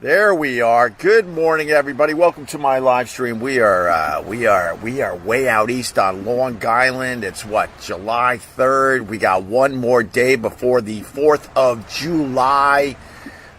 There we are. Good morning, everybody. Welcome to my live stream. We are way out east on Long Island. It's July 3rd. We got one more day before the 4th of July.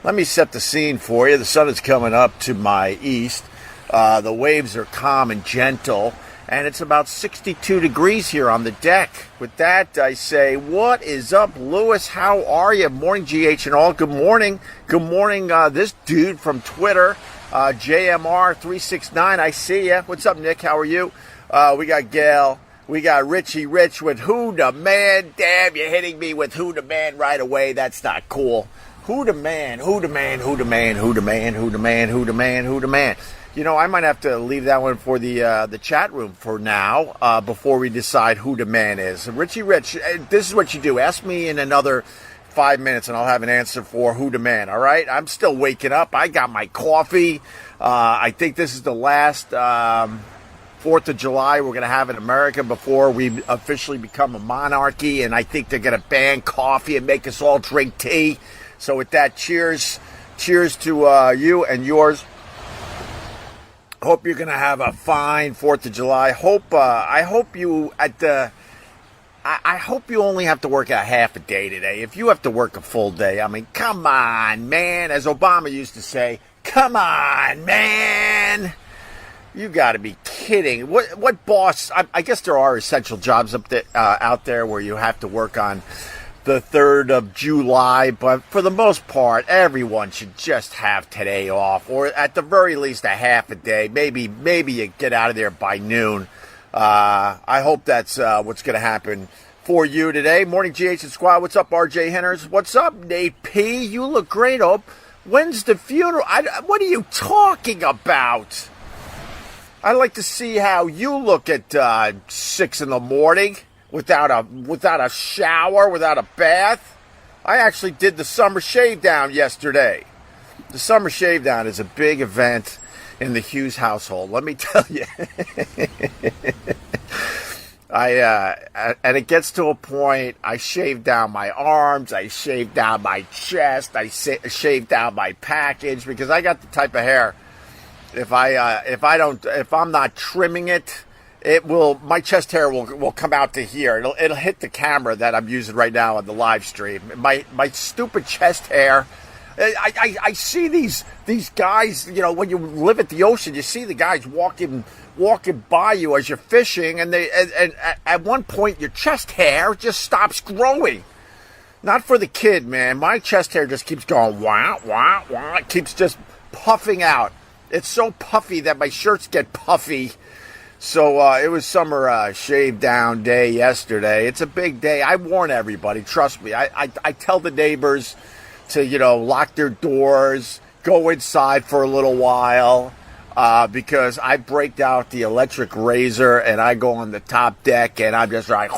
Let me set the scene for you. The sun is coming up to my east. The waves are calm and gentle, and it's about 62 degrees here on the deck. With that, I say, what is up, Lewis? How are you? Morning, GH and all. Good morning. Good morning, this dude from Twitter, JMR369. I see ya. What's up, Nick? How are you? We got Gail. We got Richie Rich with Who the Man. Damn, you're hitting me with Who the Man right away. That's not cool. Who the man? Who the man? Who the man? Who the man? Who the man? Who the man? Who the man? You know, I might have to leave that one for the chat room for now before we decide who the man is. Richie Rich, this is what you do. Ask me in another 5 minutes and I'll have an answer for who the man, all right? I'm still waking up. I got my coffee. I think this is the last 4th of July we're going to have in America before we officially become a monarchy, and I think they're going to ban coffee and make us all drink tea. So with that, cheers. Cheers to you and yours. Hope you're going to have a fine 4th of July. I hope you only have to work a half a day today. If you have to work a full day, I mean, come on, man. As Obama used to say, come on, man. You got to be kidding. What boss? I guess there are essential jobs out there where you have to work on the 3rd of July, but for the most part, everyone should just have today off, or at the very least a half a day. Maybe you get out of there by noon. I hope that's what's going to happen for you today. Morning, GH and Squad. What's up, RJ Henners? What's up, Nate P? You look great, Op. When's the funeral? What are you talking about? I'd like to see how you look at 6 in the morning. Without a shower, without a bath. I actually did the summer shave down yesterday. The summer shave down is a big event in the Hughes household. Let me tell you. And it gets to a point. I shave down my arms. I shave down my chest. I shave down my package because I got the type of hair. If I'm not trimming it. My chest hair will come out to here. It'll hit the camera that I'm using right now on the live stream. My stupid chest hair. I see these guys, you know, when you live at the ocean, you see the guys walking by you as you're fishing, and at one point your chest hair just stops growing. Not for the kid, man. My chest hair just keeps going wah wah wah. It keeps just puffing out. It's so puffy that my shirts get puffy. So it was summer shave down day yesterday. It's a big day. I warn everybody. Trust me. I tell the neighbors to, you know, lock their doors, go inside for a little while, because I break out the electric razor and I go on the top deck and I'm just like,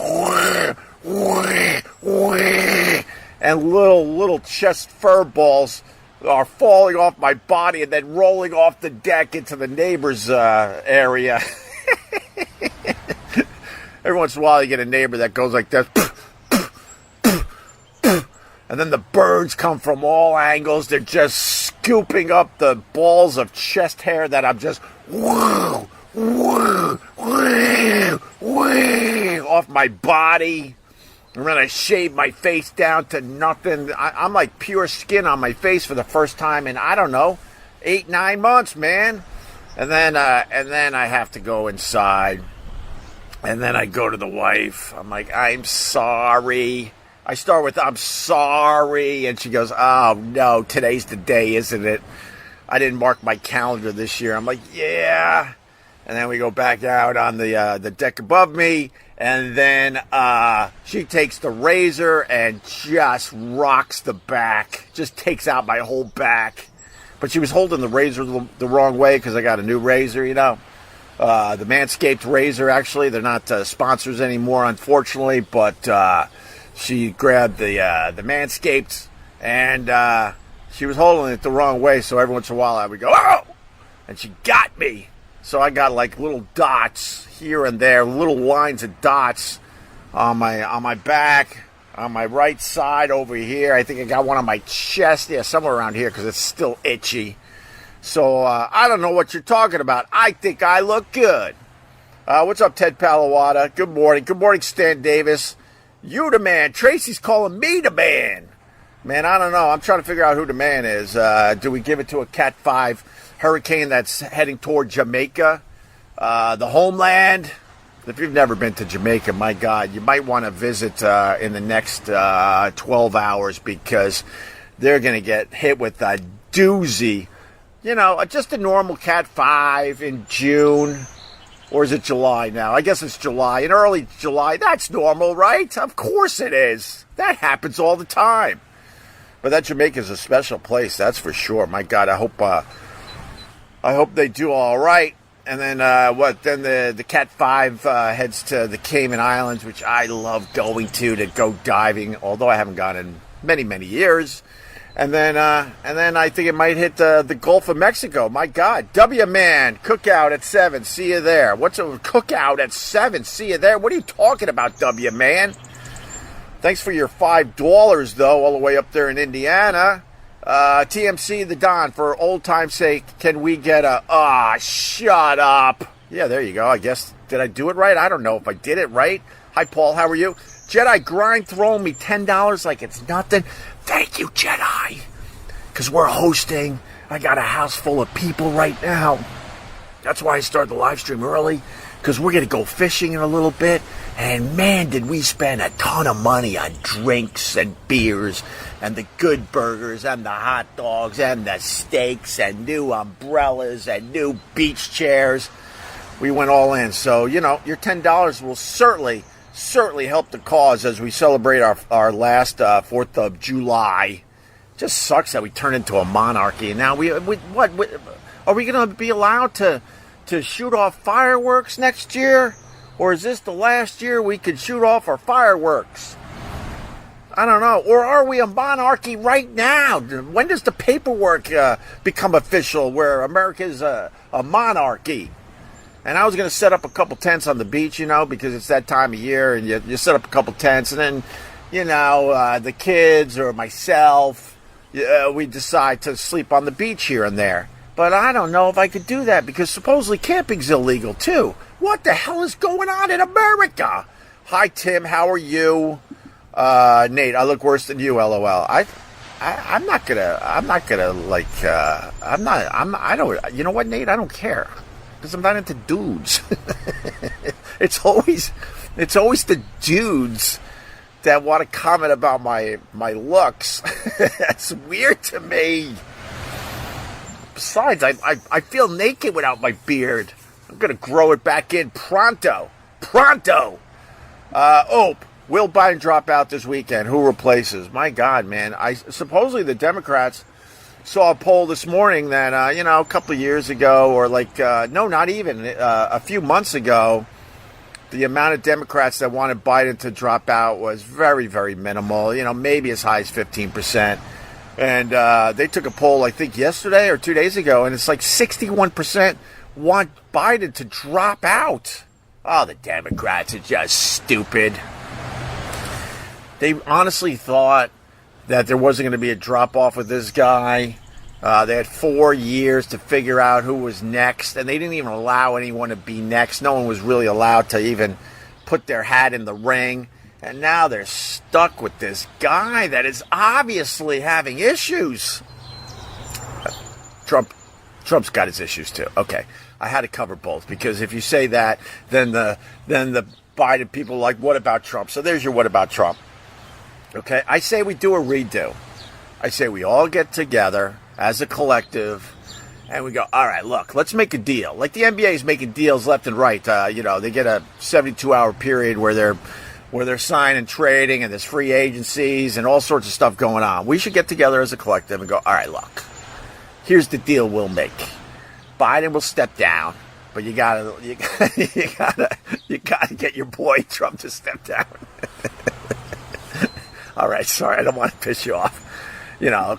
and little chest fur balls are falling off my body and then rolling off the deck into the neighbor's area. Every once in a while you get a neighbor that goes like this, and then the birds come from all angles. They're just scooping up the balls of chest hair that I'm just off my body. And then I shave my face down to nothing. I'm like pure skin on my face for the first time in, I don't know, 8-9 months, man. And then I have to go inside. And then I go to the wife. I'm like, I'm sorry. I start with, I'm sorry. And she goes, oh, no, today's the day, isn't it? I didn't mark my calendar this year. I'm like, yeah. And then we go back out on the deck above me. And then she takes the razor and just rocks the back. Just takes out my whole back. But she was holding the razor the wrong way because I got a new razor, you know. The Manscaped razor, actually. They're not sponsors anymore, unfortunately. But she grabbed the Manscaped, and she was holding it the wrong way. So every once in a while I would go, oh! And she got me. So I got like little dots here and there, little lines of dots on my back, on my right side over here. I think I got one on my chest. Yeah, somewhere around here because it's still itchy. So I don't know what you're talking about. I think I look good. What's up, Ted Palawada? Good morning. Good morning, Stan Davis. You the man. Tracy's calling me the man. Man, I don't know. I'm trying to figure out who the man is. Do we give it to a Cat 5 hurricane that's heading toward Jamaica? The homeland? If you've never been to Jamaica, my God, you might want to visit in the next 12 hours because they're going to get hit with a doozy. You know, just a normal Cat 5 in June. Or is it July now? I guess it's July. In early July, that's normal, right? Of course it is. That happens all the time. But that Jamaica's a special place, that's for sure. My God, I hope they do all right. And then Then the Cat 5 heads to the Cayman Islands, which I love going to go diving, although I haven't gone in many, many years. And then I think it might hit the Gulf of Mexico. My God, W-Man, cookout at 7. See you there. What's a cookout at 7? See you there. What are you talking about, W-Man? Thanks for your $5, though, all the way up there in Indiana. TMC the Don, for old time's sake, can we get a... shut up. Yeah, there you go. I guess, did I do it right? I don't know if I did it right. Hi, Paul. How are you? Jedi Grind throwing me $10 like it's nothing. Thank you, Jedi. Because we're hosting. I got a house full of people right now. That's why I started the live stream early. Because we're going to go fishing in a little bit. And man, did we spend a ton of money on drinks and beers and the good burgers and the hot dogs and the steaks and new umbrellas and new beach chairs. We went all in. So, you know, your $10 will certainly help the cause as we celebrate our last 4th of July. Just sucks that we turned into a monarchy. And now what are we going to be allowed to shoot off fireworks next year? Or is this the last year we could shoot off our fireworks? I don't know. Or are we a monarchy right now? When does the paperwork become official where America is a monarchy? And I was going to set up a couple tents on the beach, you know, because it's that time of year. And you set up a couple tents. And then, you know, the kids or myself, we decide to sleep on the beach here and there. But I don't know if I could do that because supposedly camping's illegal, too. What the hell is going on in America? Hi, Tim. How are you? Nate, I look worse than you, LOL. I'm not gonna like, you know what, Nate? I don't care. Because I'm not into dudes. It's always the dudes that want to comment about my looks. That's weird to me. Besides, I feel naked without my beard. I'm going to grow it back in pronto. Will Biden drop out this weekend? Who replaces? My God, man. Supposedly the Democrats saw a poll this morning that, a couple of years ago, or not even, a few months ago, the amount of Democrats that wanted Biden to drop out was very, very minimal, maybe as high as 15%. And they took a poll, I think, yesterday or 2 days ago, and it's like 61% want Biden to drop out. Oh, the Democrats are just stupid. They honestly thought that there wasn't going to be a drop-off with this guy. They had 4 years to figure out who was next, and they didn't even allow anyone to be next. No one was really allowed to even put their hat in the ring. And now they're stuck with this guy that is obviously having issues. Trump's got his issues too. Okay, I had to cover both because if you say that, then the Biden people are like, what about Trump? So there's your what about Trump. Okay, I say we do a redo. I say we all get together as a collective and we go, all right, look, let's make a deal. Like the NBA is making deals left and right. They get a 72-hour period where they're signing and trading and there's free agencies and all sorts of stuff going on. We should get together as a collective and go, all right, look, here's the deal we'll make. Biden will step down, but you gotta get your boy Trump to step down. All right, sorry, I don't want to piss you off.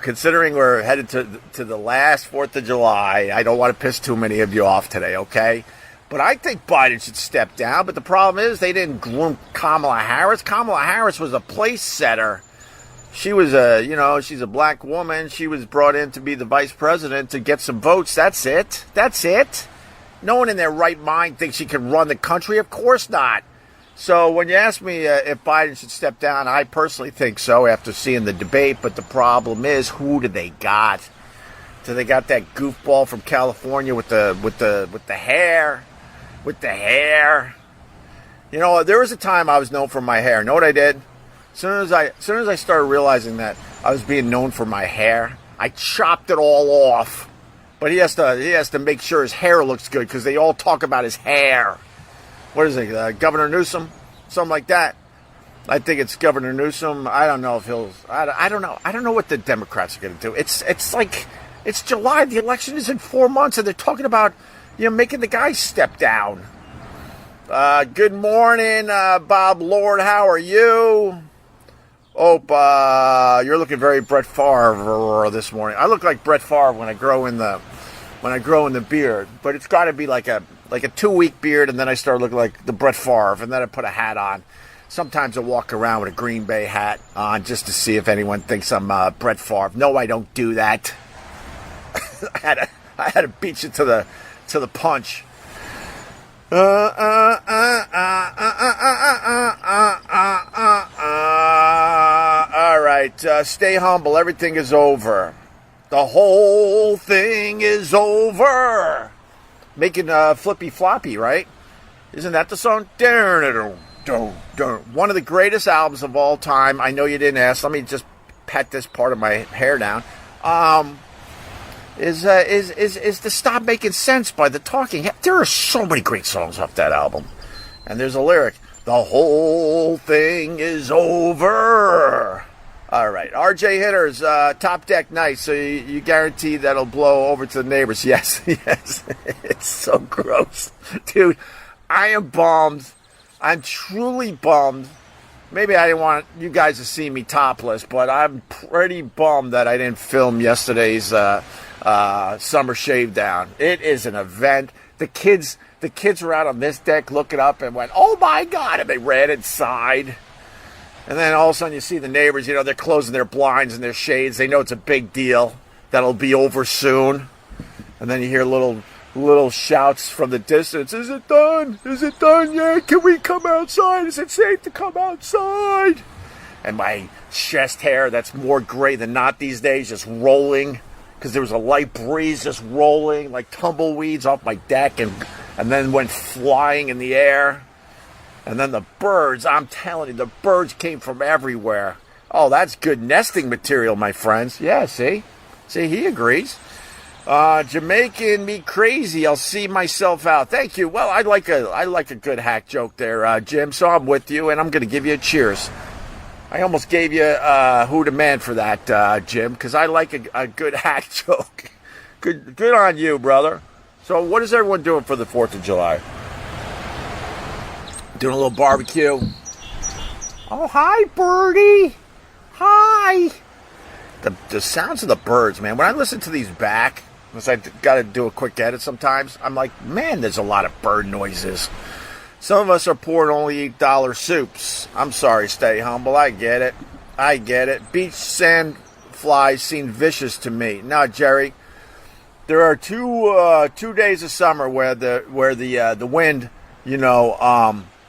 Considering we're headed to the last 4th of July, I don't want to piss too many of you off today, okay? But I think Biden should step down. But the problem is they didn't groom Kamala Harris. Kamala Harris was a place setter. She was she's a black woman. She was brought in to be the vice president to get some votes. That's it. That's it. No one in their right mind thinks she can run the country. Of course not. So when you ask me if Biden should step down, I personally think so after seeing the debate. But the problem is, who do they got? Do they got that goofball from California with the hair? With the hair. You know, there was a time I was known for my hair. Know what I did? As soon as I started realizing that I was being known for my hair, I chopped it all off. But he has to make sure his hair looks good because they all talk about his hair. What is it, Governor Newsom? Something like that. I think it's Governor Newsom. I don't know if he'll. I don't know. I don't know what the Democrats are going to do. It's like it's July. The election is in 4 months, and they're talking about making the guy step down. Good morning, Bob Lord. How are you? You're looking very Brett Favre this morning. I look like Brett Favre when I grow in the beard, but it's got to be like a 2-week beard, and then I start looking like the Brett Favre, and then I put a hat on. Sometimes I walk around with a Green Bay hat on just to see if anyone thinks I'm Brett Favre. No, I don't do that. I had to beat you to the punch. All right, stay humble. Everything is over. The whole thing is over. Making Flippy Floppy, right? Isn't that the song? One of the greatest albums of all time. I know you didn't ask. Let me just pat this part of my hair down. Is to Stop Making Sense by The Talking. There are so many great songs off that album. And there's a lyric, the whole thing is over. All right, RJ Hitters, Top Deck Night, so you guarantee that'll blow over to the neighbors. Yes, yes, it's so gross. Dude, I am bummed. I'm truly bummed. Maybe I didn't want you guys to see me topless, but I'm pretty bummed that I didn't film yesterday's summer shave down. It is an event. The kids were out on this deck looking up and went, oh my God, and they ran inside. And then all of a sudden you see the neighbors, they're closing their blinds and their shades. They know it's a big deal. That'll be over soon. And then you hear little shouts from the distance. Is it done? Is it done yet? Can we come outside? Is it safe to come outside? And my chest hair, that's more gray than not these days, just rolling. Because there was a light breeze just rolling like tumbleweeds off my deck and then went flying in the air. And then the birds, I'm telling you, the birds came from everywhere. Oh, that's good nesting material, my friends. Yeah, see? See, he agrees. Jamaican me crazy. I'll see myself out. Thank you. Well, I like a good hack joke there, Jim. So I'm with you, and I'm going to give you a cheers. I almost gave you who the man for that, Jim, because I like a good hack joke. Good on you, brother. So what is everyone doing for the 4th of July? Doing a little barbecue. Oh, hi, birdie. Hi. The sounds of the birds, man. When I listen to these back, because I got to do a quick edit sometimes, I'm like, man, there's a lot of bird noises. Some of us are pouring only $8 soups. I'm sorry, stay humble. I get it. Beach sand flies seem vicious to me. Now, Jerry, there are two days of summer where the wind,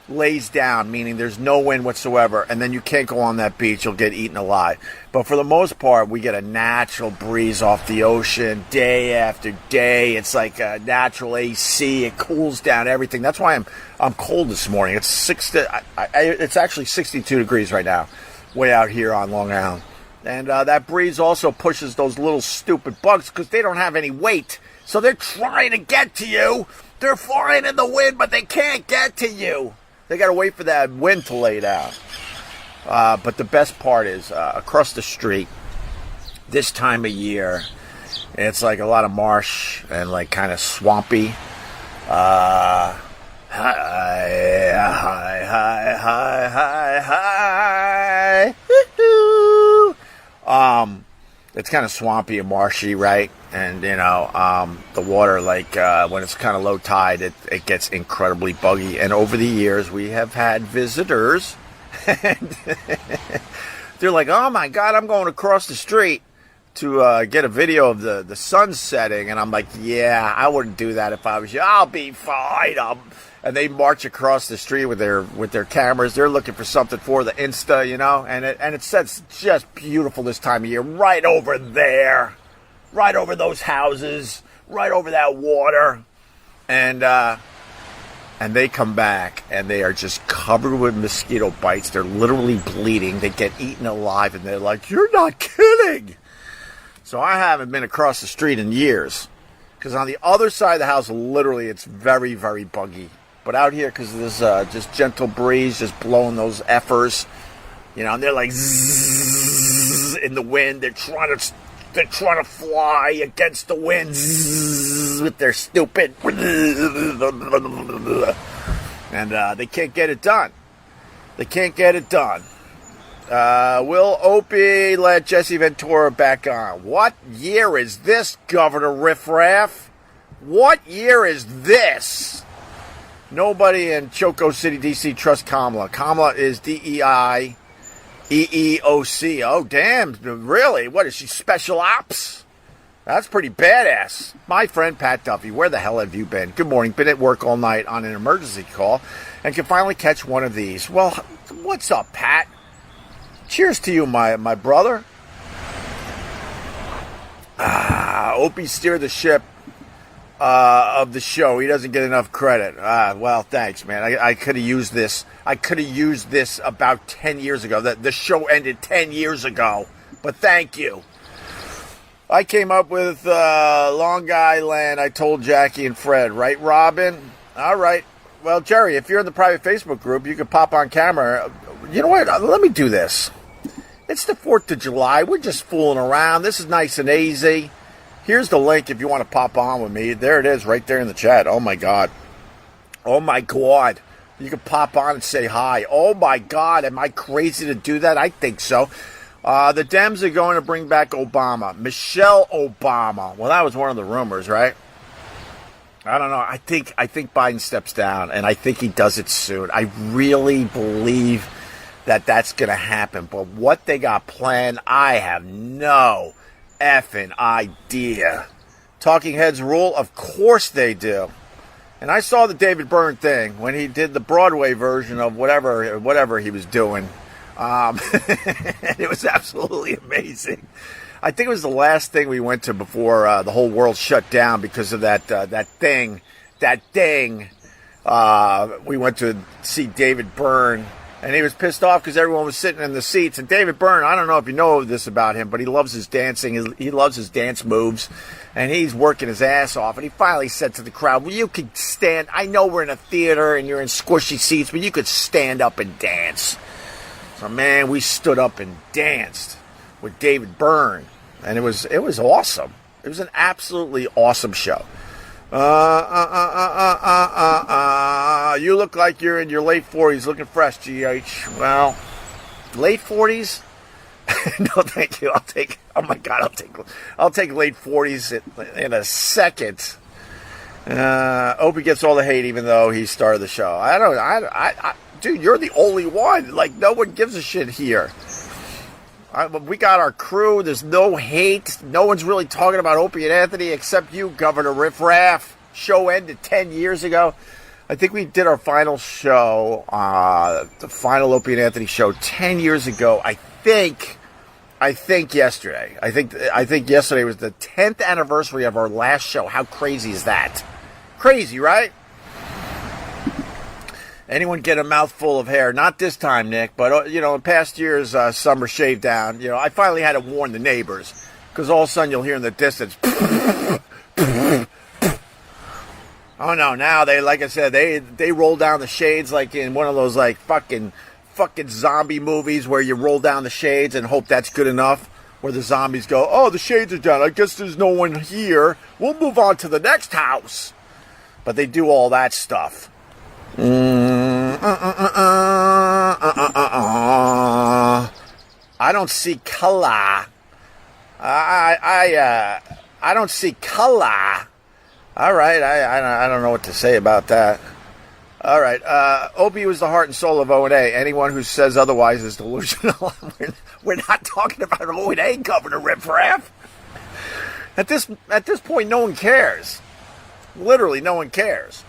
lays down, meaning there's no wind whatsoever, and then you can't go on that beach. You'll get eaten alive. But for the most part, we get a natural breeze off the ocean day after day. It's like a natural AC. It cools down everything. That's why I'm cold this morning. It's it's actually 62 degrees right now, way out here on Long Island. And that breeze also pushes those little stupid bugs because they don't have any weight. So they're trying to get to you. They're flying in the wind, but they can't get to you. They got to wait for that wind to lay down. But the best part is across the street, this time of year, it's like a lot of marsh and like kind of swampy. Hi. It's kind of swampy and marshy, right? And, the water, like, when it's kind of low tide, it gets incredibly buggy. And over the years, we have had visitors. And They're like, oh my God, I'm going across the street to get a video of the sun setting. And I'm like, yeah, I wouldn't do that if I was you. I'll be fine. And they march across the street with their cameras. They're looking for something for the Insta, you know. And it sets just beautiful this time of year. Right over there. Right over those houses. Right over that water. And they come back, and they are just covered with mosquito bites. They're literally bleeding. They get eaten alive, and they're like, you're not kidding. So I haven't been across the street in years. Because on the other side of the house, literally, it's very, very buggy. But out here, because there's just gentle breeze just blowing those effers, you know, and they're like zzz in the wind. They're trying to fly against the wind with their stupid, and they can't get it done. They can't get it done. Will Opie let Jesse Ventura back on? What year is this, Governor Riffraff? What year is this? Nobody in Choco City, D.C. trusts Kamala. Kamala is DEI. EEOC. Oh, damn. Really? What is she, special ops? That's pretty badass. My friend Pat Duffy, where the hell have you been? Good morning. Been at work all night on an emergency call and can finally catch one of these. Well, what's up, Pat? Cheers to you, my brother. Opie steered the ship of the show. He doesn't get enough credit. Well, thanks, man. I could have used this. I could have used this about 10 years ago. The show ended 10 years ago. But thank you. I came up with Long Island. I told Jackie and Fred. Right, Robin? All right. Well, Jerry, if you're in the private Facebook group, you could pop on camera. You know what? Let me do this. It's the 4th of July. We're just fooling around. This is nice and easy. Here's the link if you want to pop on with me. There it is right there in the chat. Oh, my God. Oh, my God. You can pop on and say hi. Oh, my God. Am I crazy to do that? I think so. The Dems are going to bring back Obama. Michelle Obama. Well, that was one of the rumors, right? I don't know. I think Biden steps down, and I think he does it soon. I really believe that that's going to happen. But what they got planned, I have no effing idea. Talking Heads rule? Of course they do. And I saw the David Byrne thing when he did the Broadway version of whatever he was doing. It was absolutely amazing. I think it was the last thing we went to before the whole world shut down because of that thing. We went to see David Byrne, and he was pissed off because everyone was sitting in the seats. And David Byrne, I don't know if you know this about him, but he loves his dancing. He loves his dance moves, and he's working his ass off. And he finally said to the crowd, well, you could stand. I know we're in a theater and you're in squishy seats, but you could stand up and dance. So, man, we stood up and danced with David Byrne, and it was awesome. It was an absolutely awesome show. You look like you're in your late 40s, looking fresh, GH. Well, late 40s? No, thank you. I'll take late 40s in a second. Opie gets all the hate, even though he started the show. Dude, you're the only one. Like, no one gives a shit here. We got our crew. There's no hate. No one's really talking about Opie and Anthony except you, Governor Riffraff. Show ended 10 years ago. I think we did our final show, the final Opie and Anthony show 10 years ago. I think yesterday. I think yesterday was the 10th anniversary of our last show. How crazy is that? Crazy, right? Anyone get a mouthful of hair? Not this time, Nick, but, in past years, summer shaved down. I finally had to warn the neighbors, because all of a sudden you'll hear in the distance, oh no, now like I said, they roll down the shades like in one of those, like, fucking zombie movies where you roll down the shades and hope that's good enough, where the zombies go, oh, the shades are down, I guess there's no one here, we'll move on to the next house. But they do all that stuff. I don't see color. I don't see color. All right, I don't know what to say about that. All right. Opie was the heart and soul of O&A. Anyone who says otherwise is delusional. We're not talking about O&A, Governor Riffraff. At this point, no one cares. Literally, no one cares.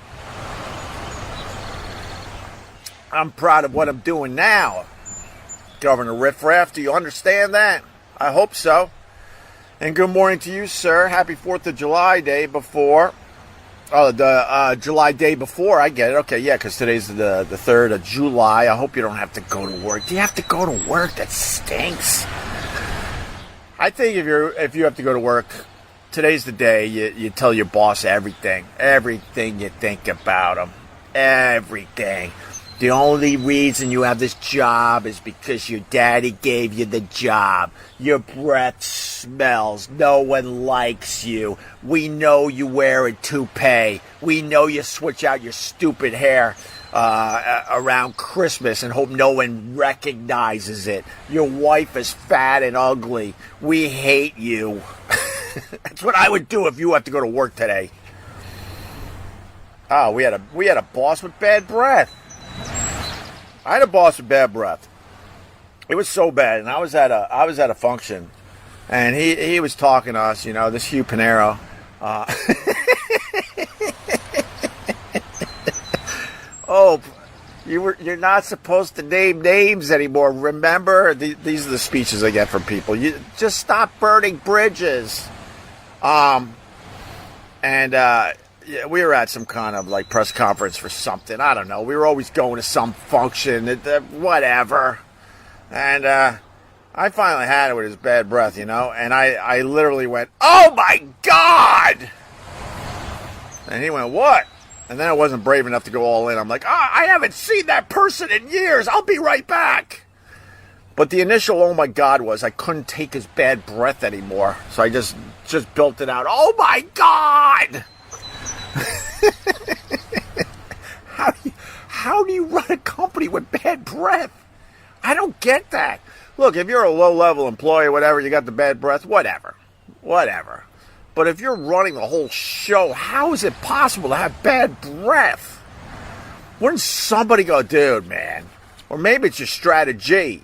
I'm proud of what I'm doing now, Governor Riffraff. Do you understand that? I hope so. And good morning to you, sir. Happy 4th of July day before. Oh, the July day before. I get it. Okay, yeah, because today's the 3rd of July. I hope you don't have to go to work. Do you have to go to work? That stinks. I think if you have to go to work, today's the day you tell your boss everything you think about him, everything. The only reason you have this job is because your daddy gave you the job. Your breath smells. No one likes you. We know you wear a toupee. We know you switch out your stupid hair around Christmas and hope no one recognizes it. Your wife is fat and ugly. We hate you. That's what I would do if you have to go to work today. Oh, we had a boss with bad breath. I had a boss with bad breath. It was so bad, and I was at a function, and he was talking to us, this Hugh Pinero. Oh, you're not supposed to name names anymore. Remember, these are the speeches I get from people. You just stop burning bridges. Yeah, we were at some kind of like press conference for something. I don't know. We were always going to some function, whatever. And I finally had it with his bad breath, and I literally went, "Oh my God!" And he went, "What?" And then I wasn't brave enough to go all in. I'm like, I haven't seen that person in years. I'll be right back. But the initial "oh my God" was I couldn't take his bad breath anymore. So I just built it out. "Oh my God!" How do you run a company with bad breath? I don't get that. Look, if you're a low-level employee, whatever, you got the bad breath, whatever. But if you're running the whole show, how is it possible to have bad breath? Wouldn't somebody go, "Dude, man," or maybe it's your strategy.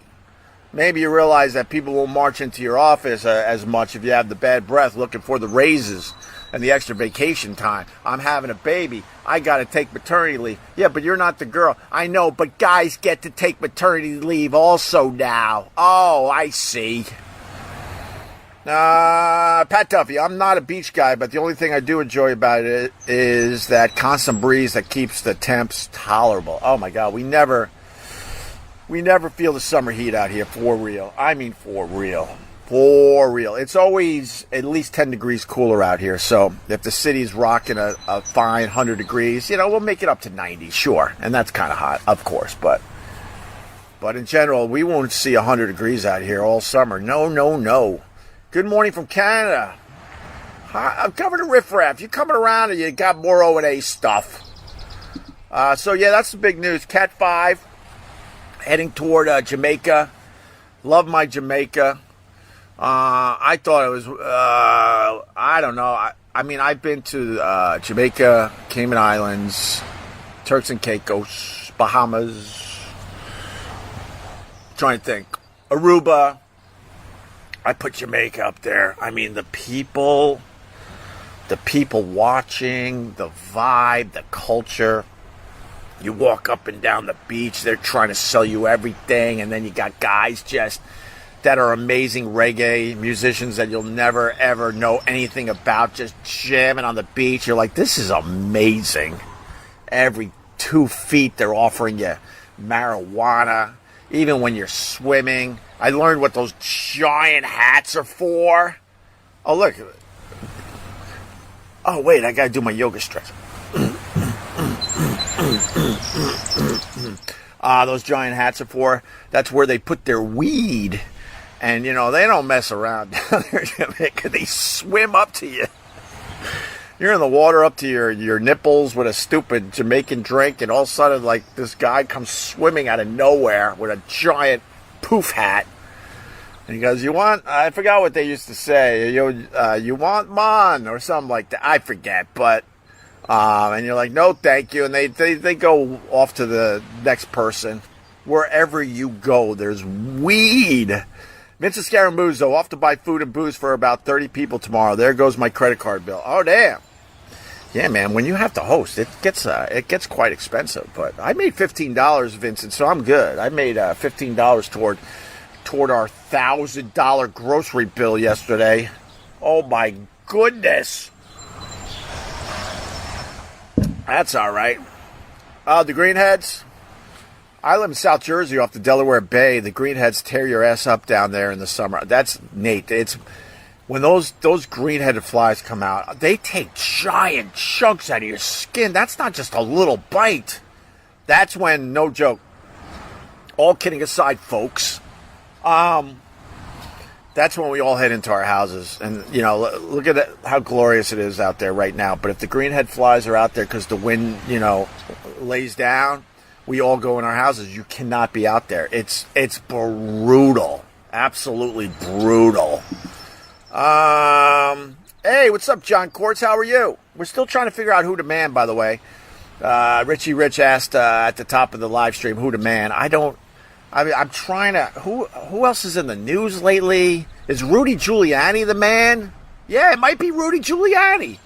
Maybe you realize that people won't march into your office as much if you have the bad breath looking for the raises and the extra vacation time. "I'm having a baby. I got to take maternity leave." "Yeah, but you're not the girl." "I know, but guys get to take maternity leave also now." "Oh, I see." Pat Duffy, I'm not a beach guy, but the only thing I do enjoy about it is that constant breeze that keeps the temps tolerable. Oh my God, we never feel the summer heat out here, for real. I mean, for real. For real. It's always at least 10 degrees cooler out here. So if the city's rocking a fine 100 degrees, we'll make it up to 90, sure. And that's kind of hot, of course. But in general, we won't see 100 degrees out here all summer. No. Good morning from Canada. Hi, Governor Riffraff, you coming around and you got more O&A stuff. So yeah, that's the big news. Cat 5 heading toward Jamaica. Love my Jamaica. I thought it was, I don't know. I mean, I've been to Jamaica, Cayman Islands, Turks and Caicos, Bahamas. Trying to think. Aruba. I put Jamaica up there. I mean, the people watching, the vibe, the culture. You walk up and down the beach, they're trying to sell you everything, and then you got guys that are amazing reggae musicians that you'll never, ever know anything about, just jamming on the beach. You're like, this is amazing. Every 2 feet, they're offering you marijuana. Even when you're swimming. I learned what those giant hats are for. Oh, look. Oh, wait, I got to do my yoga stretch. Those giant hats are for, that's where they put their weed. And, they don't mess around down there in Jamaica. They swim up to you. You're in the water up to your nipples with a stupid Jamaican drink, and all of a sudden, like, this guy comes swimming out of nowhere with a giant poof hat. And he goes, I forgot what they used to say, you want man, or something like that. I forget, but And you're like, no, thank you. And they go off to the next person. Wherever you go, there's weed. Vincent Scaramuzzo, off to buy food and booze for about 30 people tomorrow. There goes my credit card bill. Oh, damn. Yeah, man, when you have to host, it gets quite expensive. But I made $15, Vincent, so I'm good. I made $15 toward our $1,000 grocery bill yesterday. Oh, my goodness. That's all right. The Greenheads. I live in South Jersey off the Delaware Bay. The Greenheads tear your ass up down there in the summer. That's Nate. It's when those green-headed flies come out, they take giant chunks out of your skin. That's not just a little bite. That's when, no joke, all kidding aside, folks, that's when we all head into our houses. And, you know, look at how glorious it is out there right now. But if the greenhead flies are out there because the wind, you know, lays down, we all go in our houses. You cannot be out there. It's brutal. Absolutely brutal. Hey, what's up, John Quartz? How are you? We're still trying to figure out who to man, by the way. Richie Rich asked at the top of the live stream who to man. I'm trying to... Who else is in the news lately? Is Rudy Giuliani the man? Yeah, it might be Rudy Giuliani.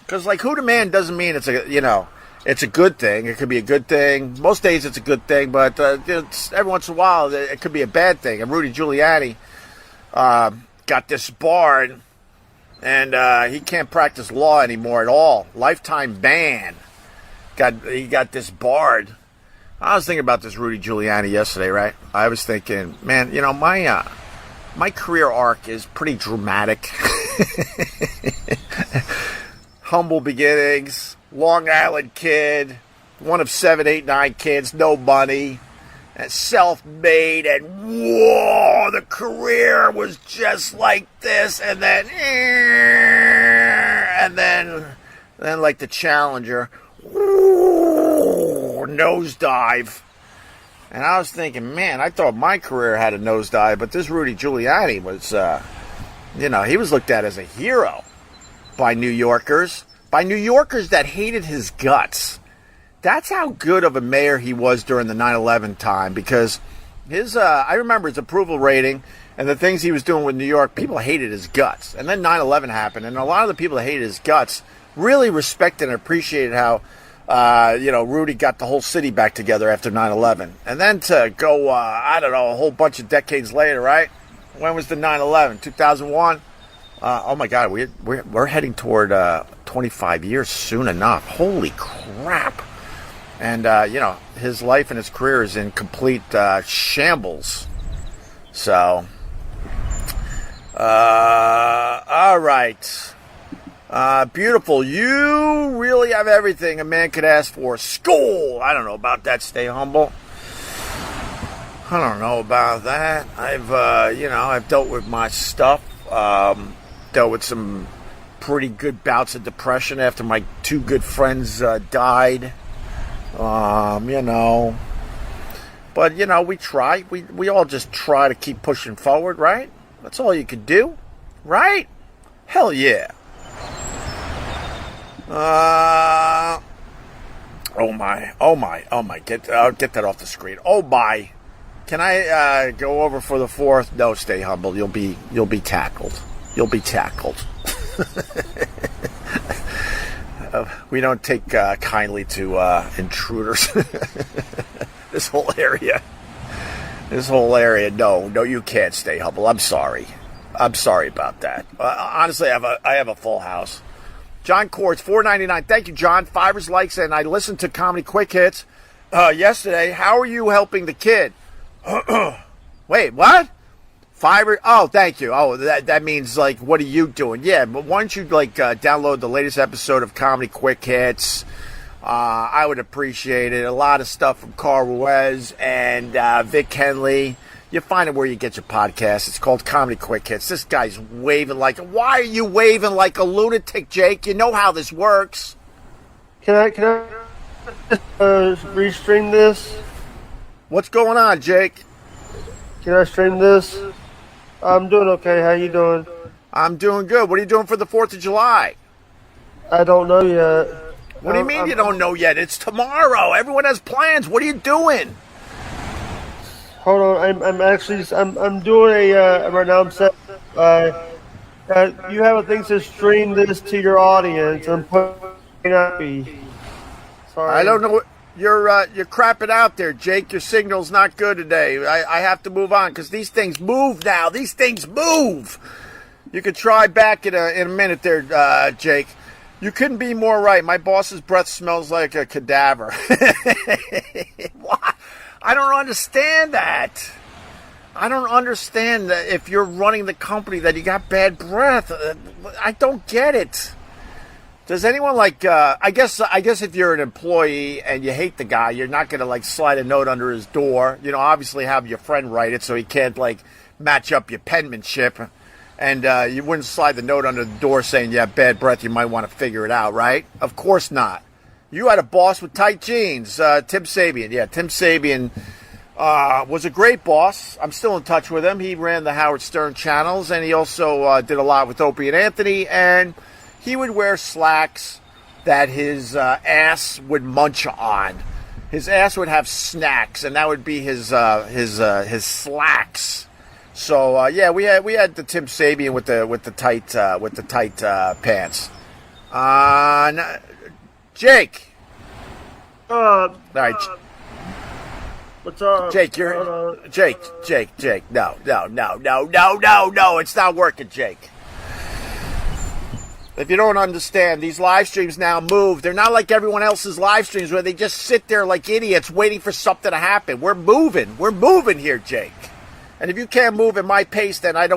Because, like, who to man doesn't mean it's a, you know... It's a good thing. It could be a good thing. Most days it's a good thing, but every once in a while it could be a bad thing. And Rudy Giuliani got disbarred, and he can't practice law anymore at all. Lifetime ban. He got disbarred. I was thinking about this Rudy Giuliani yesterday, right? I was thinking, man, you know, my career arc is pretty dramatic. Humble beginnings. Long Island kid, one of 7, 8, 9 kids, no money, and self-made, and whoa, the career was just like this, and then like the Challenger, whoa, nosedive. And I was thinking, man, I thought my career had a nosedive, but this Rudy Giuliani was, you know, he was looked at as a hero by New Yorkers. By New Yorkers that hated his guts. That's how good of a mayor he was during the 9/11 time, because his I remember his approval rating and the things he was doing with New York, people hated his guts. And then 9/11 happened, and a lot of the people that hated his guts really respected and appreciated how you know, Rudy got the whole city back together after 9/11. And then to go I don't know, a whole bunch of decades later, right? When was the 9/11? 2001? Oh my God, we're heading toward 25 years soon enough. Holy crap! And you know, his life and his career is in complete shambles. So, all right, beautiful. You really have everything a man could ask for. School. I don't know about that. Stay humble. I don't know about that. I've dealt with my stuff. Dealt with some pretty good bouts of depression after my 2 good friends died. You know. But, you know, we try. We all just try to keep pushing forward, right? That's all you could do, right? Hell yeah. Oh my. Get that off the screen. Oh my. Can I go over for the 4th? No, stay humble. You'll be tackled. You'll be tackled. We don't take kindly to intruders. This whole area. No, you can't stay humble. I'm sorry about that. Honestly, I have a full house. John Quartz, $4.99. Thank you, John. 5 likes, and I listened to Comedy Quick Hits yesterday. How are you helping the kid? Wait, what? 5? Oh, thank you. Oh, that means, like, what are you doing? Yeah, but why don't you, like, download the latest episode of Comedy Quick Hits? I would appreciate it. A lot of stuff from Carl Ruiz and Vic Henley. You find it where you get your podcast. It's called Comedy Quick Hits. This guy's waving like... Why are you waving like a lunatic, Jake? You know how this works. Can I restream this? What's going on, Jake? Can I stream this? I'm doing okay. How you doing? I'm doing good. What are you doing for the 4th of July? I don't know yet. What do you mean you don't know yet? It's tomorrow. Everyone has plans. What are you doing? Hold on. I'm doing a right now. I'm set. You have a thing to stream this to your audience. I'm putting up. Sorry. I don't know what you're crapping out there, Jake. Your signal's not good today. I have to move on because these things move now. These things move. You could try back in a minute there, Jake. You couldn't be more right. My boss's breath smells like a cadaver. What? I don't understand that. I don't understand that if you're running the company that you got bad breath. I don't get it. Does anyone I guess if you're an employee and you hate the guy, you're not going to slide a note under his door. Obviously have your friend write it so he can't match up your penmanship. And you wouldn't slide the note under the door saying you have bad breath. You might want to figure it out, right? Of course not. You had a boss with tight jeans, Tim Sabian. Yeah, Tim Sabian was a great boss. I'm still in touch with him. He ran the Howard Stern channels, and he also did a lot with Opie and Anthony. And he would wear slacks that his ass would munch on. His ass would have snacks, and that would be his slacks. So yeah, we had the Tim Sabian with the tight pants. Jake. All right. What's up? Jake, Jake. No. It's not working, Jake. If you don't understand, these live streams now move. They're not like everyone else's live streams where they just sit there like idiots waiting for something to happen. We're moving. We're moving here, Jake. And if you can't move at my pace, then I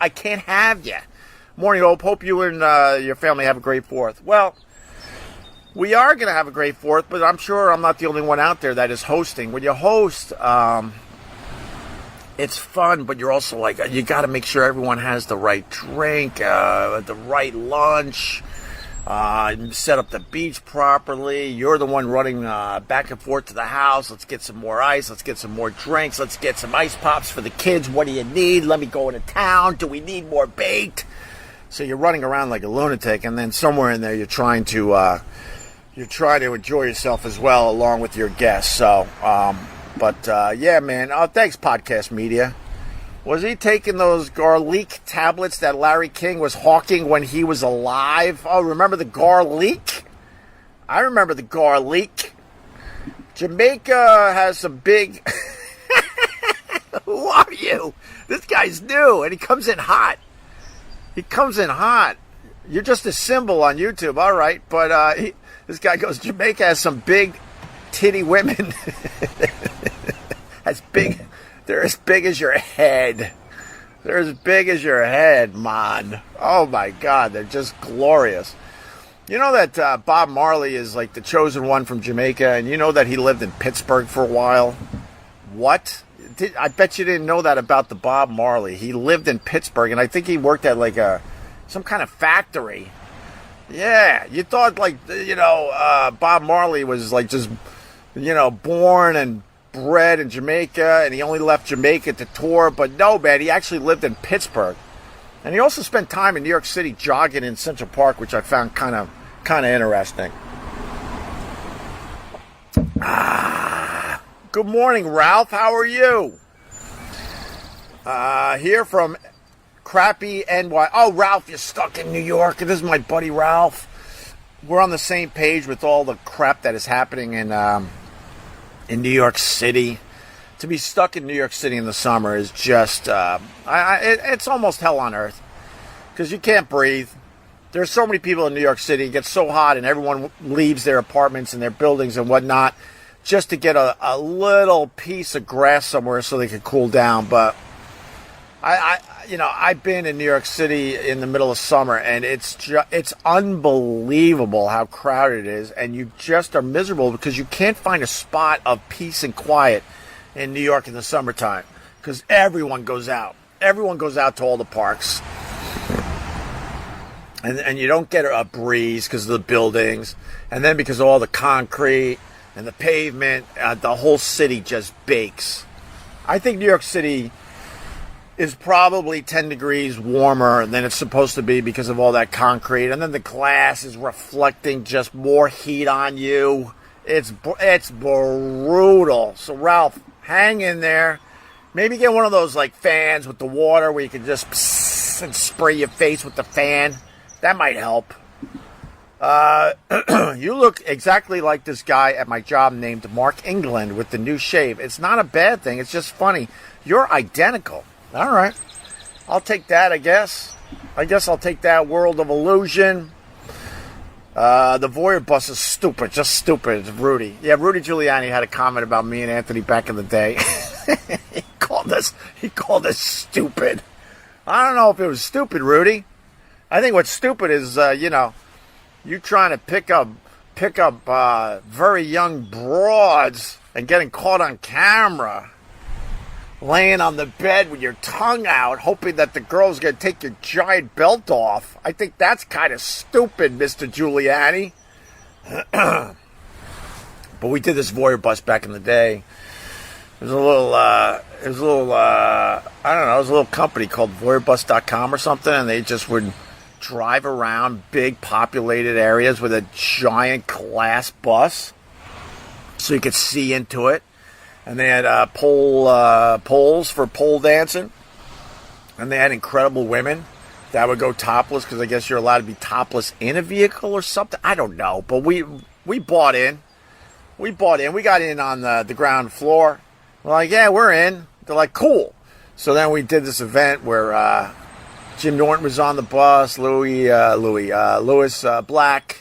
can't have you. Morning, Hope. Hope you and your family have a great 4th. Well, we are going to have a great 4th, but I'm sure I'm not the only one out there that is hosting. When you host, it's fun, but you're also you got to make sure everyone has the right drink, the right lunch, set up the beach properly. You're the one running back and forth to the house. Let's get some more ice. Let's get some more drinks. Let's get some ice pops for the kids. What do you need? Let me go into town. Do we need more bait? So you're running around like a lunatic, and then somewhere in there you're trying to enjoy yourself as well along with your guests. So, yeah, man. Oh, thanks, Podcast Media. Was he taking those garlic tablets that Larry King was hawking when he was alive? Oh, remember the garlic? I remember the garlic. Jamaica has some big... Who are you? This guy's new, and he comes in hot. You're just a symbol on YouTube, all right. But this guy goes, Jamaica has some big titty women. They're as big as your head. They're as big as your head, man. Oh, my God. They're just glorious. You know that Bob Marley is the chosen one from Jamaica, and you know that he lived in Pittsburgh for a while? What? I bet you didn't know that about the Bob Marley. He lived in Pittsburgh, and I think he worked at some kind of factory. Yeah, you thought Bob Marley was just born and bred in Jamaica, and he only left Jamaica to tour. But no, man, he actually lived in Pittsburgh, and he also spent time in New York City jogging in Central Park, which I found kind of interesting. Good morning, Ralph. How are you? Here from crappy NY. Oh, Ralph, you're stuck in New York. This is my buddy Ralph. We're on the same page with all the crap that is happening in New York City. To be stuck in New York City in the summer is just it's almost hell on earth because you can't breathe. There's so many people in New York City. It gets so hot, and everyone leaves their apartments and their buildings and whatnot just to get a little piece of grass somewhere so they can cool down. But I've been in New York City in the middle of summer, and it's unbelievable how crowded it is, and you just are miserable because you can't find a spot of peace and quiet in New York in the summertime because everyone goes out. Everyone goes out to all the parks, and you don't get a breeze because of the buildings, and then because of all the concrete and the pavement, the whole city just bakes. I think New York City is probably 10 degrees warmer than it's supposed to be because of all that concrete. And then the glass is reflecting just more heat on you. It's brutal. So, Ralph, hang in there. Maybe get one of those, like, fans with the water where you can just psst and spray your face with the fan. That might help. You look exactly like this guy at my job named Mark England with the new shave. It's not a bad thing. It's just funny. You're identical. All right. I'll take that, I guess. I'll take that. World of Illusion. The Voyeur Boss is stupid. Just stupid. It's Rudy. Yeah, Rudy Giuliani had a comment about me and Anthony back in the day. He called us stupid. I don't know if it was stupid, Rudy. I think what's stupid is, you trying to pick up very young broads and getting caught on camera, laying on the bed with your tongue out, hoping that the girl's going to take your giant belt off. I think that's kind of stupid, Mr. Giuliani. But we did this Voyeur Boss back in the day. It was a little company called VoyeurBoss.com or something, and they just would drive around big populated areas with a giant glass bus so you could see into it. And they had poles for pole dancing. And they had incredible women that would go topless because I guess you're allowed to be topless in a vehicle or something. I don't know. But we bought in. We got in on the ground floor. We're like, yeah, we're in. They're like, cool. So then we did this event where Jim Norton was on the bus, Louis Black,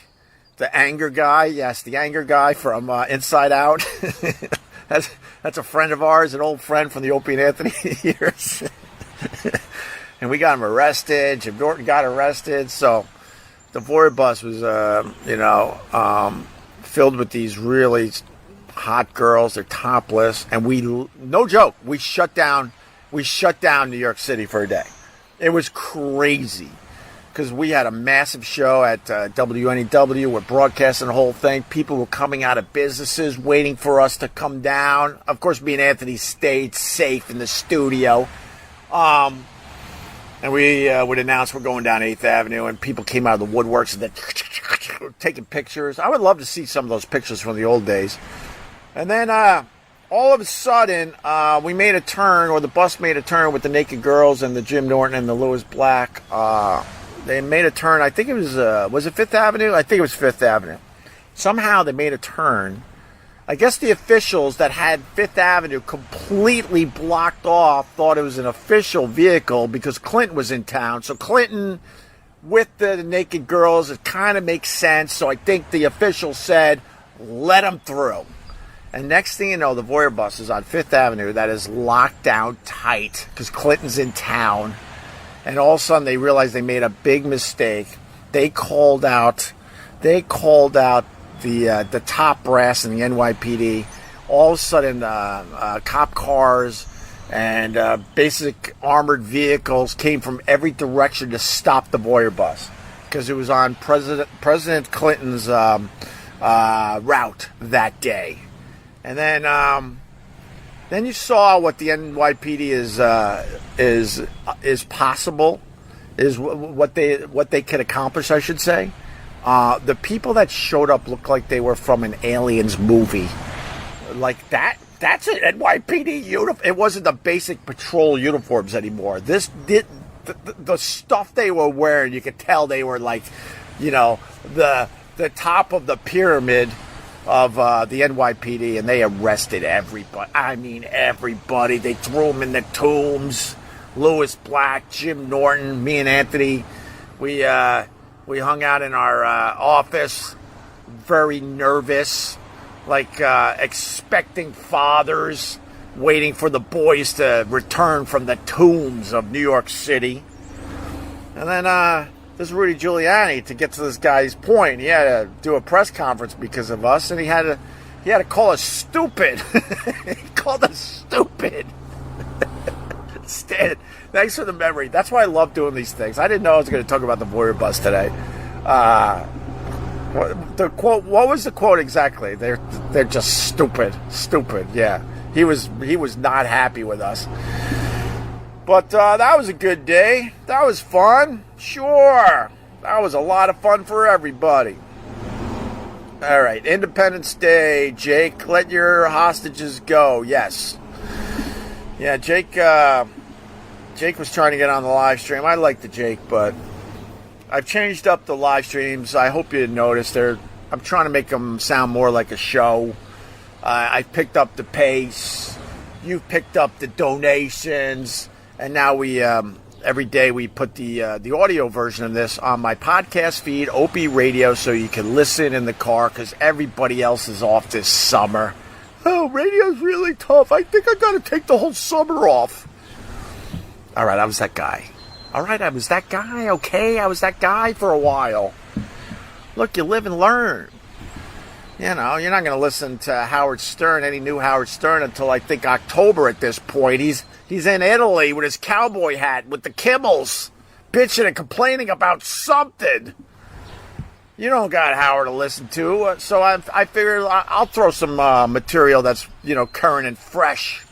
the anger guy. Yes, the anger guy from Inside Out. That's a friend of ours, an old friend from the Opie and Anthony years. And we got him arrested. Jim Norton got arrested. So the Voyeur Boss was, filled with these really hot girls. They're topless. And no joke, we shut down New York City for a day. It was crazy because we had a massive show at WNEW. We're broadcasting the whole thing. People were coming out of businesses waiting for us to come down. Of course, me and Anthony stayed safe in the studio. And we would announce we're going down 8th Avenue, and people came out of the woodworks and then taking pictures. I would love to see some of those pictures from the old days. And then all of a sudden, we made a turn, or the bus made a turn with the naked girls and the Jim Norton and the Louis Black. They made a turn. I think it was it 5th Avenue? I think it was 5th Avenue. Somehow they made a turn. I guess the officials that had 5th Avenue completely blocked off thought it was an official vehicle because Clinton was in town. So Clinton with the naked girls, it kind of makes sense. So I think the officials said, let them through. And next thing you know, the Voyeur Boss is on 5th Avenue that is locked down tight because Clinton's in town. And all of a sudden they realized they made a big mistake. They called out the top brass in the NYPD. All of a sudden, cop cars and basic armored vehicles came from every direction to stop the Voyeur Boss because it was on President Clinton's route that day. And then you saw what the NYPD is possible, is what they could accomplish, I should say. The people that showed up looked like they were from an Aliens movie. Like that. That's an NYPD uniform. It wasn't the basic patrol uniforms anymore. The stuff they were wearing, you could tell they were like, the top of the pyramid of the NYPD, and they arrested everybody. I mean, everybody. They threw them in the tombs. Louis Black, Jim Norton, me and Anthony. We hung out in our office, very nervous, like expecting fathers, waiting for the boys to return from the tombs of New York City. And then this Rudy Giuliani, to get to this guy's point, he had to do a press conference because of us, and he had to call us stupid. He called us stupid. Stan, thanks for the memory. That's why I love doing these things. I didn't know I was going to talk about the Voyeur Boss today. The quote. What was the quote exactly? They're just stupid. Yeah, he was not happy with us. But that was a good day. That was fun. Sure. That was a lot of fun for everybody. All right. Independence Day. Jake, let your hostages go. Yes. Yeah, Jake was trying to get on the live stream. I like the Jake, but I've changed up the live streams. I hope you noticed. I'm trying to make them sound more like a show. I've picked up the pace. You've picked up the donations. And now we every day we put the audio version of this on my podcast feed, Opie Radio, so you can listen in the car because everybody else is off this summer. Oh, radio's really tough. I think I got to take the whole summer off. All right, I was that guy. Okay, I was that guy for a while. Look, you live and learn. You know, you're not going to listen to Howard Stern, any new Howard Stern, until I think October at this point. He's in Italy with his cowboy hat with the Kimmels, bitching and complaining about something. You don't got Howard to listen to, so I figured I'll throw some material that's, current and fresh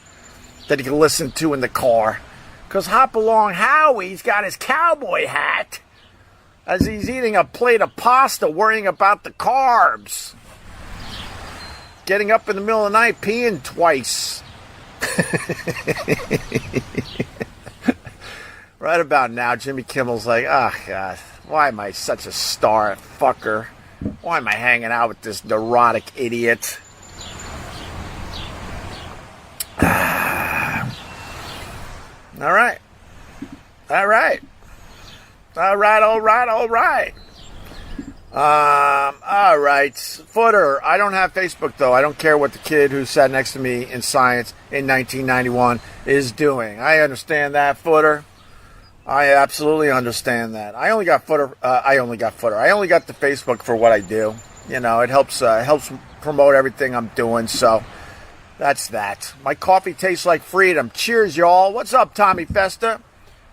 that you can listen to in the car. Because Hop Along Howie's got his cowboy hat as he's eating a plate of pasta, worrying about the carbs. Getting up in the middle of the night, peeing twice. Right about now, Jimmy Kimmel's like, oh, God, why am I such a star fucker? Why am I hanging out with this neurotic idiot? All right. All right. Footer. I don't have Facebook, though. I don't care what the kid who sat next to me in science in 1991 is doing. I understand that, Footer. I absolutely understand that. I only got Footer. I only got the Facebook for what I do. It helps promote everything I'm doing, so that's that. My coffee tastes like freedom. Cheers, y'all. What's up, Tommy Festa?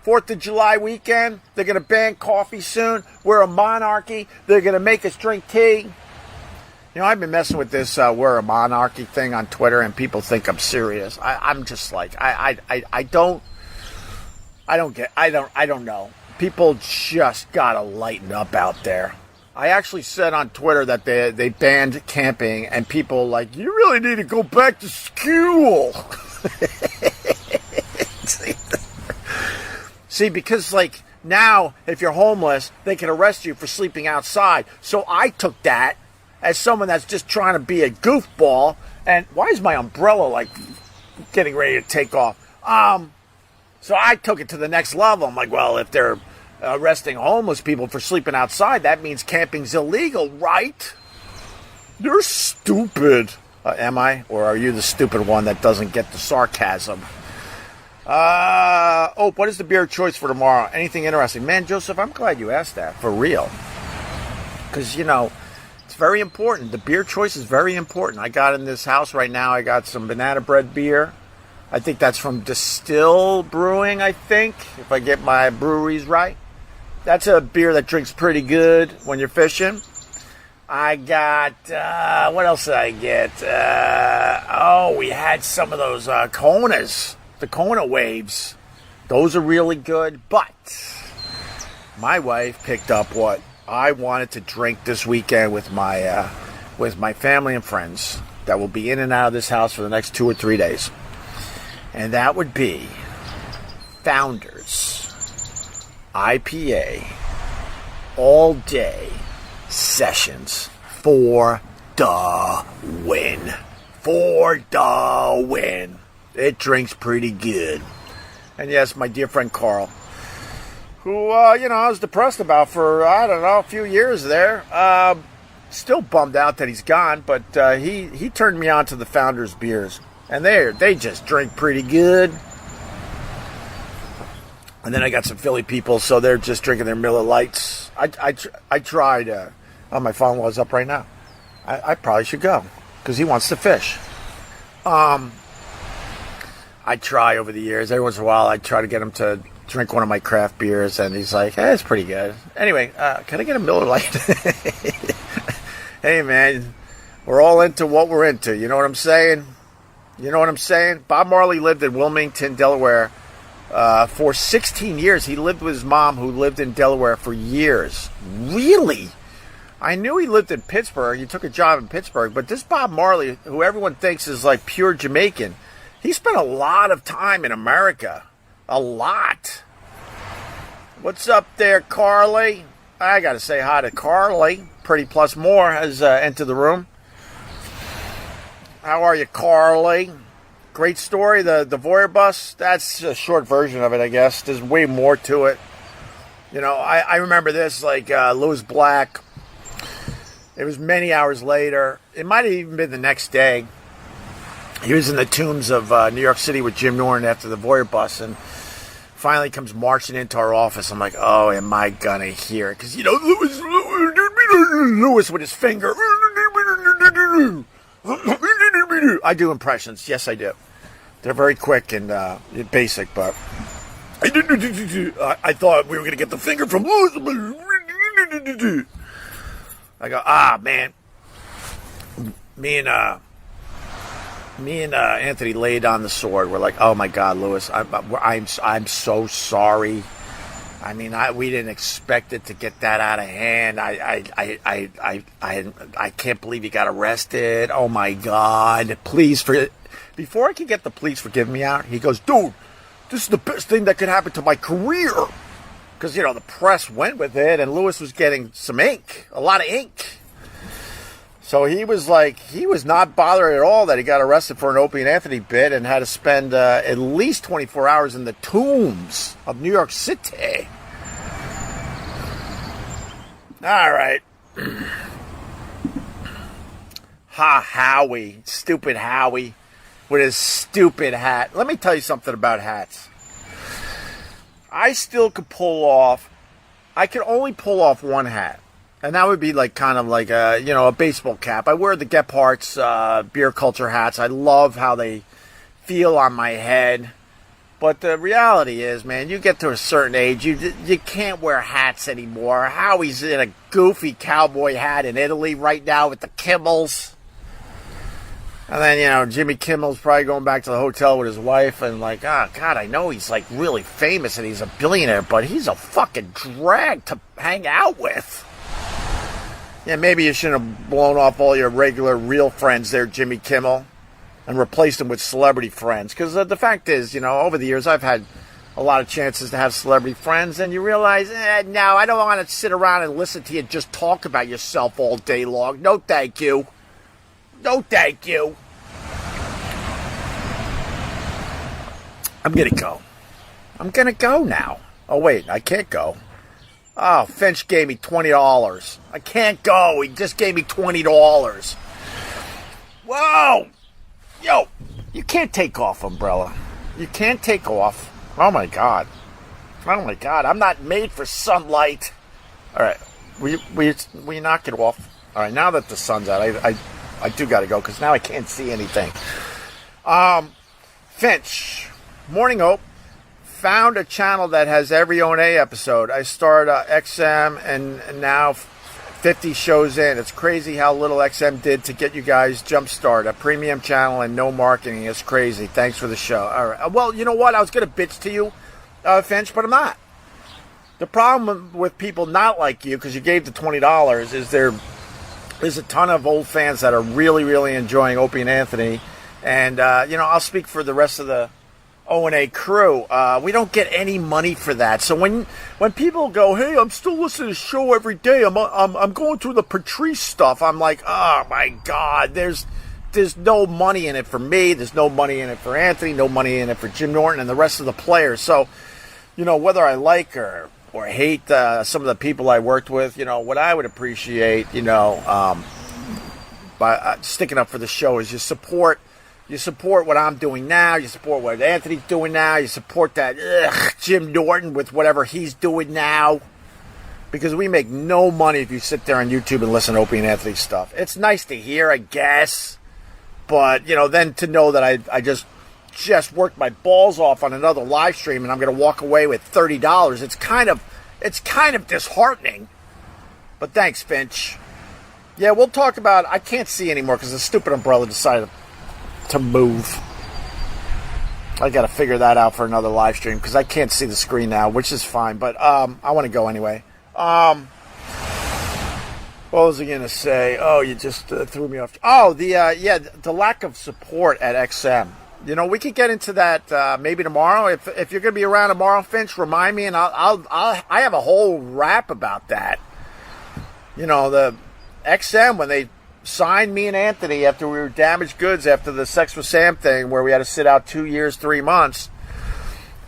4th of July weekend. They're going to ban coffee soon. We're a monarchy. They're going to make us drink tea. I've been messing with this we're a monarchy thing on Twitter, and people think I'm serious. I'm just like, I don't know. People just got to lighten up out there. I actually said on Twitter that they banned camping, and people like, you really need to go back to school. See, because now if you're homeless, they can arrest you for sleeping outside. So I took that as someone that's just trying to be a goofball. And why is my umbrella getting ready to take off? So I took it to the next level. I'm like, well, if they're arresting homeless people for sleeping outside, that means camping's illegal, right? You're stupid. Am I? Or are you the stupid one that doesn't get the sarcasm? What is the beer choice for tomorrow? Anything interesting? Man, Joseph, I'm glad you asked that. For real. Because, it's very important. The beer choice is very important. I got in this house right now, I got some banana bread beer. I think that's from Distill Brewing, if I get my breweries right. That's a beer that drinks pretty good when you're fishing. I got, what else did I get? We had some of those Konas. The Kona waves. Those are really good, but my wife picked up what I wanted to drink this weekend with my family and friends that will be in and out of this house for the next 2 or 3 days. And that would be Founders IPA all day sessions for the win. For the win. It drinks pretty good. And yes, my dear friend Carl, who, I was depressed about for, a few years there. Still bummed out that he's gone, but he turned me on to the Founders beers. And they just drink pretty good. And then I got some Philly people, so they're just drinking their Miller Lights. I tried, my father-in-law's up right now. I probably should go, because he wants to fish. I try over the years. Every once in a while, I try to get him to drink one of my craft beers, and he's like, hey, it's pretty good. Anyway, can I get a Miller Lite? Hey, man, we're all into what we're into. You know what I'm saying? Bob Marley lived in Wilmington, Delaware, for 16 years. He lived with his mom, who lived in Delaware for years. Really? I knew he lived in Pittsburgh. He took a job in Pittsburgh. But this Bob Marley, who everyone thinks is like pure Jamaican, he spent a lot of time in America. A lot. What's up there, Carly? I got to say hi to Carly. Pretty Plus More has entered the room. How are you, Carly? Great story, the Voyeur Boss. That's a short version of it, I guess. There's way more to it. You know, I remember this, like Louis Black. It was many hours later. It might have even been the next day. He was in the tombs of New York City with Jim Norton after the Voyeur Boss, and finally comes marching into our office. I'm like, oh, am I gonna hear it? Because, you know, Louis with his finger. I do impressions. Yes, I do. They're very quick and basic, but I thought we were going to get the finger from Louis. I go, man. Me and Anthony laid on the sword. We're like, oh my God, Louis, I'm so sorry. I mean, we didn't expect it to get that out of hand. I can't believe you got arrested. Oh my God! Please, before I can get the police forgive me out, he goes, dude, this is the best thing that could happen to my career. Because, you know, the press went with it, and Louis was getting some ink, a lot of ink. So he was not bothered at all that he got arrested for an Opie and Anthony bit and had to spend at least 24 hours in the tombs of New York City. All right. Howie. Stupid Howie with his stupid hat. Let me tell you something about hats. I still could I could only pull off one hat. And that would be like kind of like a baseball cap. I wear the Gephardt's beer culture hats. I love how they feel on my head. But the reality is, man, you get to a certain age, you can't wear hats anymore. Howie's in a goofy cowboy hat in Italy right now with the Kimmels. And then, you know, Jimmy Kimmel's probably going back to the hotel with his wife and like, oh, God, I know he's like really famous and he's a billionaire, but he's a fucking drag to hang out with. Yeah, maybe you shouldn't have blown off all your regular, real friends there, Jimmy Kimmel, and replaced them with celebrity friends. Because the fact is, you know, over the years, I've had a lot of chances to have celebrity friends, and you realize, no, I don't want to sit around and listen to you just talk about yourself all day long. No, thank you. No, thank you. I'm going to go. I'm going to go now. Oh, wait, I can't go. Oh, Finch gave me $20. I can't go. He just gave me $20. Whoa! Yo, you can't take off, Umbrella. You can't take off. Oh, my God. Oh, my God. I'm not made for sunlight. All right. Will you knock it off? All right, now that the sun's out, I do got to go because now I can't see anything. Finch, Morning Hope. Found a channel that has every O&A episode. I started XM and now 50 shows in. It's crazy how little XM did to get you guys jump-started. A premium channel and no marketing is crazy. Thanks for the show. All right. Well, you know what? I was going to bitch to you, Finch, but I'm not. The problem with people not like you, because you gave the $20, is there's a ton of old fans that are really, really enjoying Opie and Anthony. And, I'll speak for the rest of the O&A crew. We don't get any money for that. So when people go, hey, I'm still listening to the show every day, I'm going through the Patrice stuff, I'm like, oh my God, there's no money in it for me, there's no money in it for Anthony, no money in it for Jim Norton and the rest of the players. So, whether I like or hate some of the people I worked with, what I would appreciate, by sticking up for the show is you support what I'm doing now. You support what Anthony's doing now. You support that Jim Norton with whatever he's doing now. Because we make no money if you sit there on YouTube and listen to Opie and Anthony stuff. It's nice to hear, I guess. But, then to know that I just worked my balls off on another live stream and I'm going to walk away with $30. It's kind of disheartening. But thanks, Finch. Yeah, we'll talk about... I can't see anymore because the stupid umbrella decided to move. I got to figure that out for another live stream because I can't see the screen now, which is fine. But I want to go anyway. What was I going to say? Oh, you just threw me off. Oh, the lack of support at XM. You know, we could get into that maybe tomorrow. If you're going to be around tomorrow, Finch, remind me, and I have a whole rap about that. You know, the XM, when they signed me and Anthony after we were damaged goods after the Sex with Sam thing where we had to sit out 2 years, 3 months,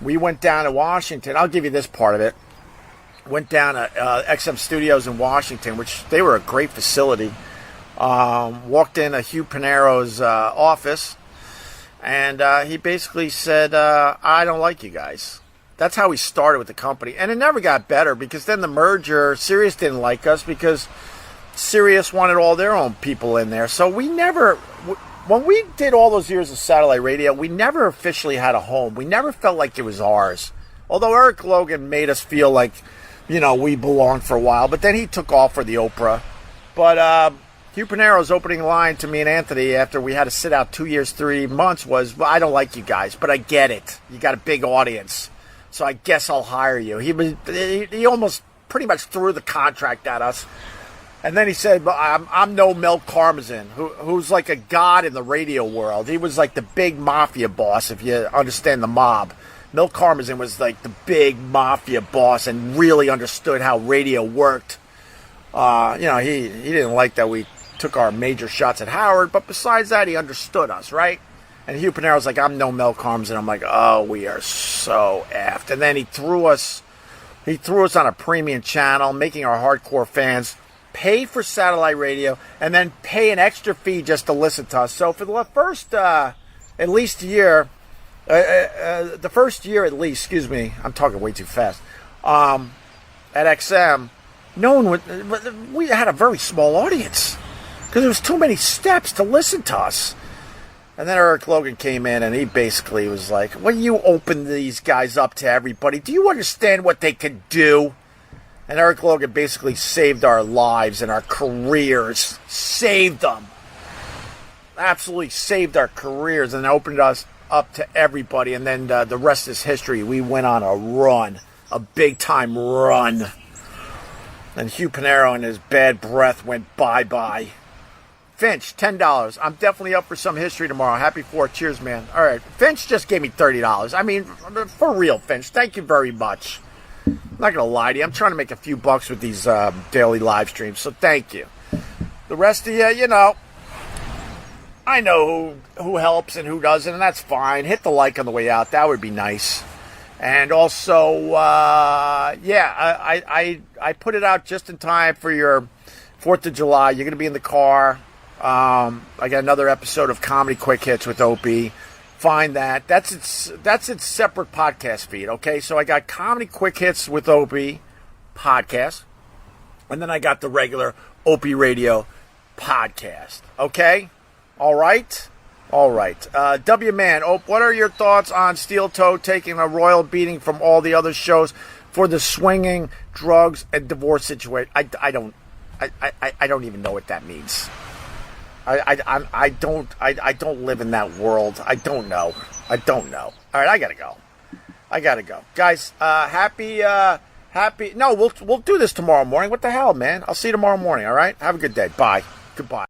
we went down to Washington. I'll give you this part of it. Went down to XM Studios in Washington, which they were a great facility. Walked in Hugh Pinero's office. And he basically said, I don't like you guys. That's how we started with the company. And it never got better because then the merger, Sirius didn't like us because Sirius wanted all their own people in there. So we never, when we did all those years of satellite radio, we never officially had a home. We never felt like it was ours. Although Eric Logan made us feel like, you know, we belonged for a while. But then he took off for the Oprah. But Hugh Pinero's opening line to me and Anthony after we had to sit out 2 years, 3 months was, well, I don't like you guys, but I get it. You got a big audience, so I guess I'll hire you. He almost pretty much threw the contract at us. And then he said, I'm no Mel Karmazin, who's like a god in the radio world. He was like the big mafia boss, if you understand the mob. Mel Karmazin was like the big mafia boss and really understood how radio worked. You know, he didn't like that we took our major shots at Howard, but besides that, he understood us, right? And Hugh Pinero's like, I'm no Mel Karmazin. I'm like, oh, we are so effed. And then he threw us on a premium channel, making our hardcore fans pay for satellite radio and then pay an extra fee just to listen to us. So for the first at least year, the first year at least, excuse me, I'm talking way too fast, at XM, no one would, we had a very small audience because there was too many steps to listen to us. And then Eric Logan came in and he basically was like, well, you open these guys up to everybody. Do you understand what they could do? And Eric Logan basically saved our lives and our careers. Saved them. Absolutely saved our careers and opened us up to everybody. And then the rest is history. We went on a run. A big-time run. And Hugh Pinero and his bad breath went bye-bye. Finch, $10. I'm definitely up for some history tomorrow. Happy 4th. Cheers, man. All right. Finch just gave me $30. I mean, for real, Finch. Thank you very much. I'm not going to lie to you. I'm trying to make a few bucks with these daily live streams, so thank you. The rest of you, you know, I know who helps and who doesn't, and that's fine. Hit the like on the way out. That would be nice. And also, yeah, I put it out just in time for your 4th of July. You're going to be in the car. I got another episode of Comedy Quick Hits with Opie. Find that. That's its separate podcast feed, okay? So I got Comedy Quick Hits with Opie podcast. And then I got the regular Opie Radio podcast, okay? All right? All right. W-Man, what are your thoughts on Steel Toe taking a royal beating from all the other shows for the swinging, drugs, and divorce situation? I don't even know what that means. I don't live in that world. I don't know. All right, I gotta go. Guys, happy. No, we'll do this tomorrow morning. What the hell, man? I'll see you tomorrow morning. All right. Have a good day. Bye. Goodbye.